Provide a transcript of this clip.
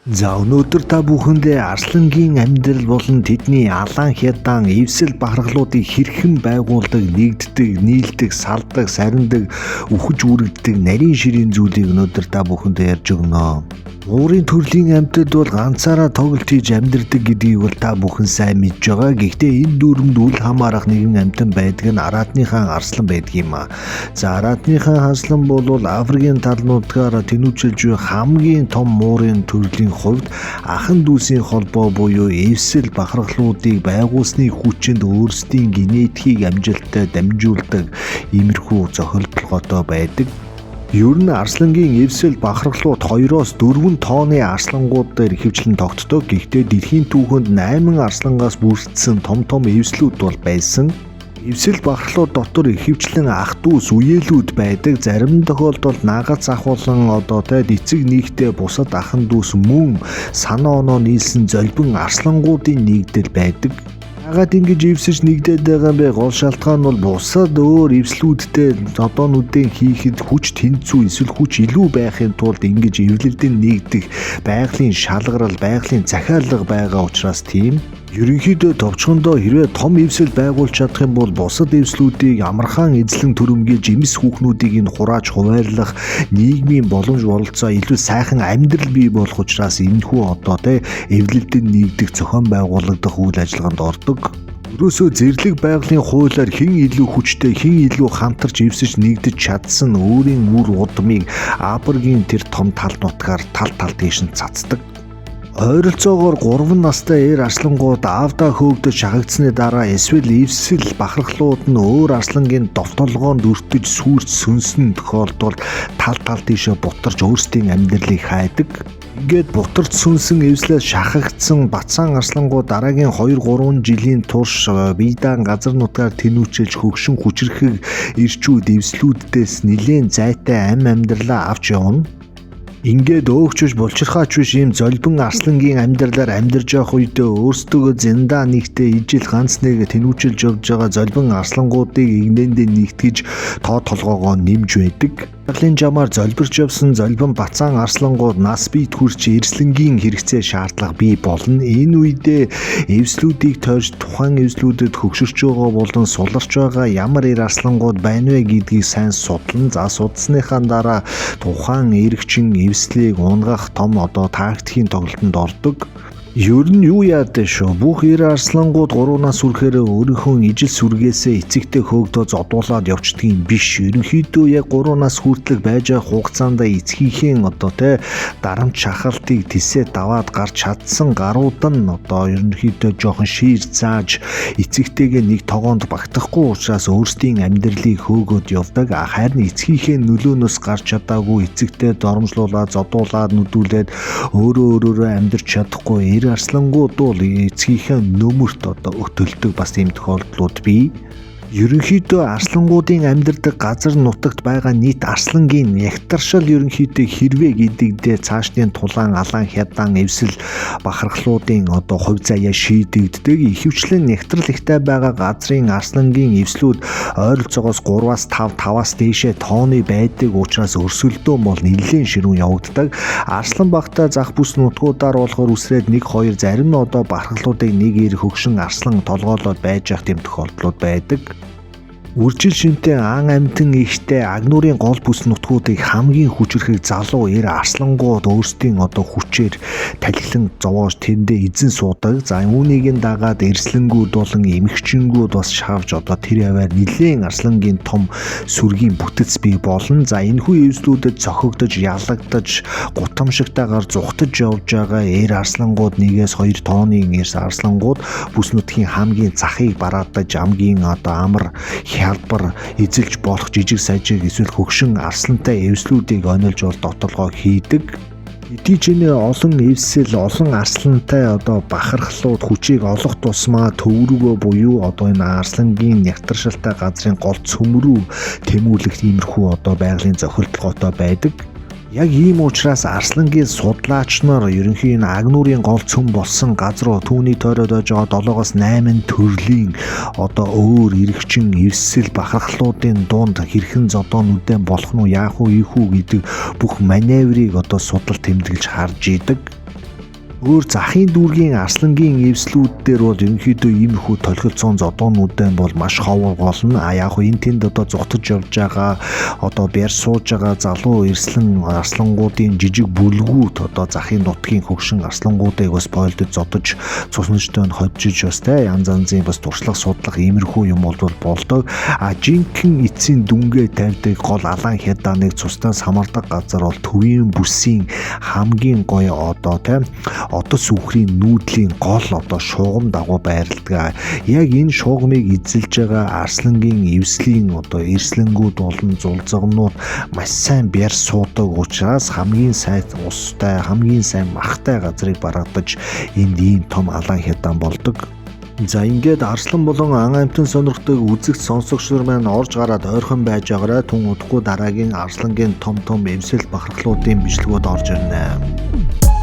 За өнөөдөр та бүхэндээ арслангийн амьдрал болон тэдний алаан хядаан эвсэл бахархлуудыг хэрхэн байгуулдаг, нэгддэг, нийлдэг, салдаг, сарндаг, үхэж үүрэгддэг нарийн ширийн зүйлийг өнөөдөр та бүхэндээ ярьж өгнө. Уурын төрлийн амьтад бол ганцаараа тоглолт хийж амьдардаг гэдгийг бол та бүхэн сайн мэдж байгаа. Гэхдээ энэ дүүрэнд үл хамаарах нэгэн амьтан байдаг нь араатныхаа арслан байдаг юм а. За араатныхаа арслан бол Африкийн талнуудаар тэнүүчилж буй хамгийн том уурын төрлийн хувьд ахан дүүсийн холбоо буюу эвсэл бахархлуудыг байгуулсны хүчинд өөрсдийн генетикийг амжилттай дамжуулдаг иймэрхүү зохиолдлоготой байдаг. Ер нь арслангийн эвсэл бахархлууд 2-4 тонны арслангууд дээр ихэвчлэн тогтдог. Гэхдээ дэлхийн түүхэнд 8 арслангаас бүрдсэн том эвслүүд бол байсан. Эвсэл бахархлууд дотор ихэвчлэн ах дүүс, үеэлүүд байдаг. Зарим тохиолдолд нагац ах болон эцэг нэгтэй бусад ахан дүүс мөн санаа оноо нийлсэн золбин арслангуудын нэгдэл байдаг. Яагаад ингэж эвсэж нэгдээд байгаа юм бэ? Гол шалтгаан нь бол бусад өөр эвслүүдтэй одоонуудын хийхэд хүч тэнцүү эсвэл хүч илүү байхын тулд ингэж эвлэлдэн нэгдэх байгалийн шалгарал, байгалийн захиалга байгаа учраас тийм. Ерөнхийдөө товчхондоо хэрвээ том эвсэл байгуулж чадах юм бол бусад эвслүүдийг амархан эзлэн түрэмгийлж эмс хүүхнүүдийг нь хурааж хуваарлах нийгмийн боломж бололцоо илүү сайхан амьдрал бий болох учраас энэхүү эвлэлдэн нэгдэх зохион байгуулагдах үйл ажиллагаанд ордог. Ерөөсөө зэрлэг байгалийн хуулиар хэн илүү хүчтэй, хэн илүү хамтарч эвсэж нэгдэж чадсан өөрийн үр удмыг Африкийн тэр том тал нутгаар тал тийш нь цацдаг. Ойролцоогоор 3 настай эр арслангууд аавдаа хөөгдөж шахагдсны дараа эсвэл эвсэл бахархлууд нь өөр арслангийн довтолгоонд өртөж сүрч сүнсэн тохиолдолд тал тийшээ бутарч өөрсдийн амьдралыг хайдаг. Ингээд бутарч сүнсэн эвслээс шахагдсан бацаан арслангууд дараагийн 2-3 жилийн турш биедаан газар нутгаар тэнүүчилж хөгшин хүчрэхэг ирчүүд эвслүүддээс нэлээд зайтай амьдралаа авч явна. Ингээд өөгчөж булчирхаач биш ийм золбин арслангийн амьдралаар амьдарч явах үедээ өөрсдөө зэндаа нэгтээ ижил ганц нэг тэнүүчилж явж байгаа золбин арслангуудыг игнэндээ нэгтгэж тоо толгоогоо нэмж байдаг. Байгалийн жамаар золбирч явсан золбин бацаан арслангууд нас биед хүрч эрслэнгийн хэрэгцээ шаардлага бий болно. Энэ үедээ эвслүүдийг тойрч тухайн эвслүүдэд хөгшөрч байгаа болон суларч байгаа ямар эр арслангууд байна вэ гэдгийг сайн судлан судалсныхаа дараа тухайн эрэгчин эвслийг унгах том тактикийн тоглолтод ордог. Ер нь юу яадаг шүү. Бүх эр арслангууд 3 нас хүрэхээр өөрийнхөө ижил сүргээсээ эцэгтэй хөөгдөө зодуулаад явцдаг юм биш. Ерөнхийдөө яг 3 нас хүртэлх байж байгаа хугацаанд эцгийнхээ дарамт шахалтыг тисээ даваад гарч чадсан гарууд нь ерөнхийдөө жоохон шийр зааж эцэгтэйгээ нэг тогоонд багтахгүй учраас өөрсдийн амьдралыг хөөгөөд явдаг. Харин эцгийнхээ нөлөөнөөс гарч чадаагүй эцэгтэй доромжлуулаад зодуулаад нүдүүлээд өөрөөрөө амьдрч чадахгүй арслангууд бол эцгийнхээ нөмөрт төлдөг бас ийм тохиолдлууд бий. Ерөнхийдөө арслангуудын амьдардаг газар нутагт байгаа нийт арслангийн ягтаршил ерөнхийдөө хэрвээ гэдэгдээ цаашдын тулаан, алаан хядаан, эвсэл бахархлуудын хувь заяа шийдэгддэг. Ихэвчлэн ягтрал ихтэй байгаа газрын арслангийн эвслүүд ойролцоогоос 3-5, 5-аас дээшээ тооны байдаг учраас өрсөлдөөн бол нэлээд ширүүн явагддаг. Арслан багтаа зах бүс нутгуудаар болохоор үсрээд 1-2 зарим нь бахархлуудыг нэг эр хөгшин арслан толгоолоод байж явах тийм тохиолдлууд байдаг. Үржил шинтэй ан амьтан ихтэй агнуурын гол бүс нутгуудыг хамгийн хүчрэхэг залуу эр арслангууд өөрсдийн хүчээр талхилан зовоож тэндээ эзэн суудаг. За үүнийг дагаад эрслэнгүүд болон эмэгчингүүд бас шавж тэр яваар нэлээд арслангийн том сүргийн бүтэц бий болно. За энэхүү эвслүүдэд цохигдож, ялагдаж, гутамшигтайгаар зүхтаж явж байгаа эр арслангууд 1-2 тонны эр арслангууд бүс нутгийн хамгийн захыг бараадаж амгийн амар хялбар эзэлж болох жижиг сажиг эсвэл хөгшин арслантай эвслүүдийг онилж дотолгоо хийдэг. Эдий чинээ олон эвсэл, олон арслантай бахархлууд хүчийг олох тусмаа төврөгөө буюу энэ арслангийн ягтаршилтай газрын гол цөмрөө тэмүүлэх иймэрхүү байгалийн зохиолдлоготой байдаг. Яг ийм учраас арслангийн судлаач нар ерөнхийн агнуурын гол цөм болсон газар түүний тойроод байгаа 7-8 төрлийн өөр эрэгчин эвсэл бахархлуудын дунд хэрхэн зодоонуудын болох нь яах вэ ийхүү гэдэг бүх маневрыг судал тэмдэглэж харж идэг. Өөр захын дүүргийн арслангийн эвслүүд дээр бол ерөнхийдөө иймэрхүү толгилцоон зодоонуудын бол маш ховор голно. Яг хөө энэ тэнд одоо зогтож явж байгаа одоо бяр сууж байгаа залуу эрслэн арслангуудын жижиг бүлгүүд одоо захын нутгийн хөгшин арслангуудыг бас бойлдод зодож цуснажтой нь ходжиж бас янз янзын бас туршлага судлах иймэрхүү юм бол болдог. Жинхэнэ эцсийн дүнгээ тавьдаг гол алаан хядааныг цуснаас хамаардаг газар бол төвийн бүсийн хамгийн гоё одоо сүхрийн нүүдлийн гол одоо шугам дагуу байрладаг. Яг энэ шугамыг эзэлж байгаа арслангийн эвслийн одоо эрслэнгүүд болон зулзагнууд маш сайн бяр суудаг учраас хамгийн сайн устай, хамгийн сайн махтай газрыг баргадаж энд ийм том алаан хядаан болдог. За ингээд арслан болон ан амьтан сонирхдаг үзэгч сонсогчдор маань орж гараад ойрхон байж байгаарай. Түн удахгүй дараагийн арслангийн том эвсэл бахархлуудын бичлэгүүд орж ирнэ.